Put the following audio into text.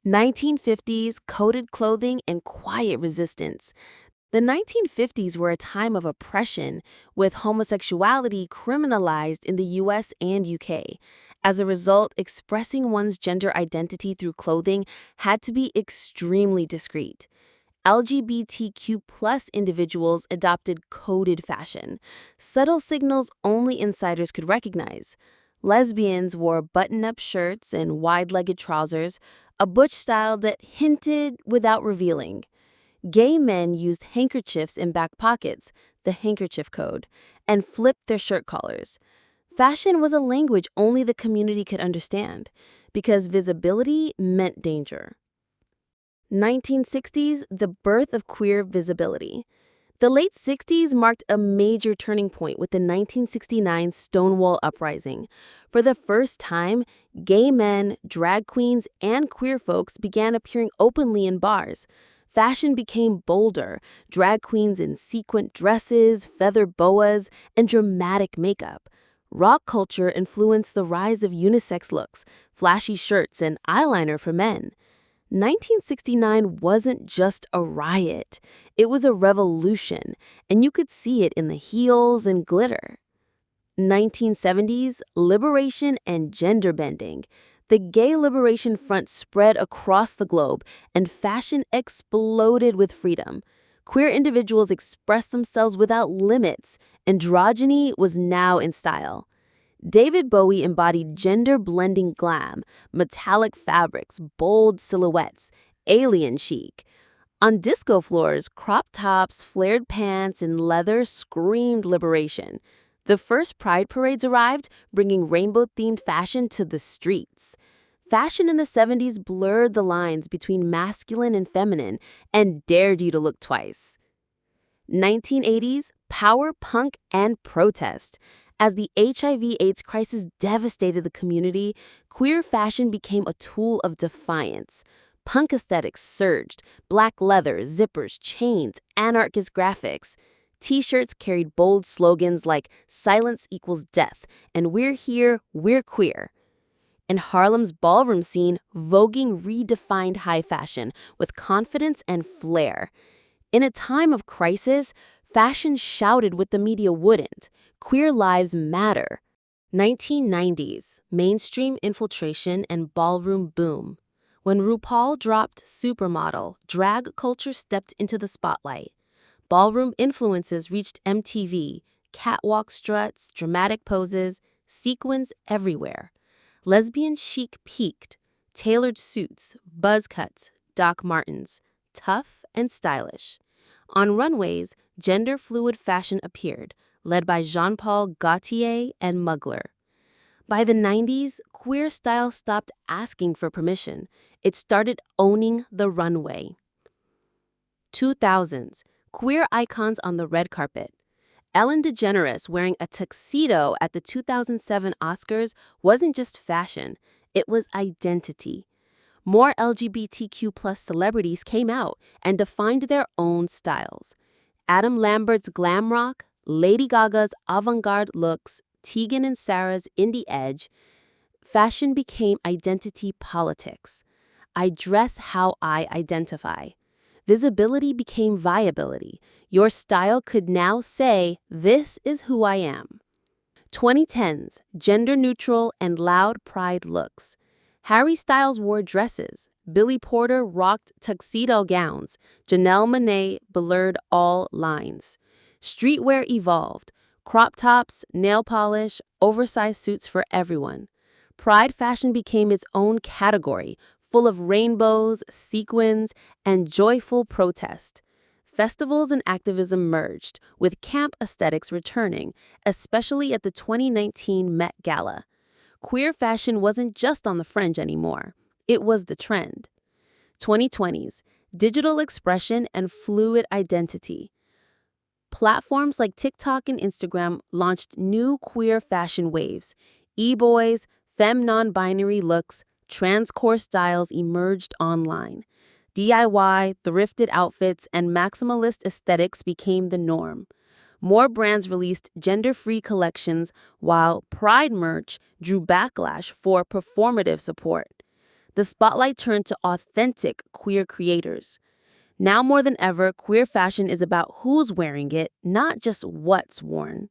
1950s, coded clothing, and quiet resistance. The 1950s were a time of oppression, with homosexuality criminalized in the US and UK. As a result, expressing one's gender identity through clothing had to be extremely discreet. LGBTQ+ individuals adopted coded fashion, subtle signals only insiders could recognize. Lesbians wore button-up shirts and wide-legged trousers, a butch style that hinted without revealing. Gay men used handkerchiefs in back pockets, the handkerchief code, and flipped their shirt collars. Fashion was a language only the community could understand, because visibility meant danger. 1960s, the birth of queer visibility. The late 60s marked a major turning point with the 1969 Stonewall Uprising. For the first time, gay men, drag queens, and queer folks began appearing openly in bars. Fashion became bolder, drag queens in sequined dresses, feather boas, and dramatic makeup. Rock culture influenced the rise of unisex looks, flashy shirts, and eyeliner for men. 1969 wasn't just a riot, it was a revolution, and you could see it in the heels and glitter. 1970s, liberation and gender bending. The Gay Liberation Front spread across the globe, and fashion exploded with freedom. Queer individuals expressed themselves without limits. Androgyny was now in style. David Bowie embodied gender-blending glam, metallic fabrics, bold silhouettes, alien chic. On disco floors, crop tops, flared pants, and leather screamed liberation. The first Pride parades arrived, bringing rainbow-themed fashion to the streets. Fashion in the 70s blurred the lines between masculine and feminine and dared you to look twice. 1980s, power, punk, and protest. As the HIV/AIDS crisis devastated the community, queer fashion became a tool of defiance. Punk aesthetics surged: black leather, zippers, chains, anarchist graphics. T-shirts carried bold slogans like "Silence equals death" and "We're here, we're queer." In Harlem's ballroom scene, voguing redefined high fashion with confidence and flair. In a time of crisis, fashion shouted what the media wouldn't: queer lives matter. 1990s, mainstream infiltration and ballroom boom. When RuPaul dropped Supermodel, drag culture stepped into the spotlight. Ballroom influences reached MTV, catwalk struts, dramatic poses, sequins everywhere. Lesbian chic peaked: tailored suits, buzz cuts, Doc Martens, tough and stylish. On runways, gender-fluid fashion appeared, led by Jean-Paul Gaultier and Mugler. By the 90s, queer style stopped asking for permission. It started owning the runway. 2000s, queer icons on the red carpet. Ellen DeGeneres wearing a tuxedo at the 2007 Oscars wasn't just fashion, it was identity. More LGBTQ+ celebrities came out and defined their own styles. Adam Lambert's glam rock, Lady Gaga's avant-garde looks, Tegan and Sarah's indie edge. Fashion became identity politics. I dress how I identify. Visibility became viability. Your style could now say, "This is who I am." 2010s, gender-neutral and loud pride looks. Harry Styles wore dresses. Billy Porter rocked tuxedo gowns. Janelle Monáe blurred all lines. Streetwear evolved. Crop tops, nail polish, oversized suits for everyone. Pride fashion became its own category, full of rainbows, sequins, and joyful protest. Festivals and activism merged, with camp aesthetics returning, especially at the 2019 Met Gala. Queer fashion wasn't just on the fringe anymore. It was the trend. 2020s, digital expression and fluid identity. Platforms like TikTok and Instagram launched new queer fashion waves. E-boys, femme non-binary looks, transcore styles emerged online. DIY, thrifted outfits, and maximalist aesthetics became the norm. More brands released gender-free collections, while Pride merch drew backlash for performative support. the spotlight turned to authentic queer creators. Now more than ever, queer fashion is about who's wearing it, not just what's worn.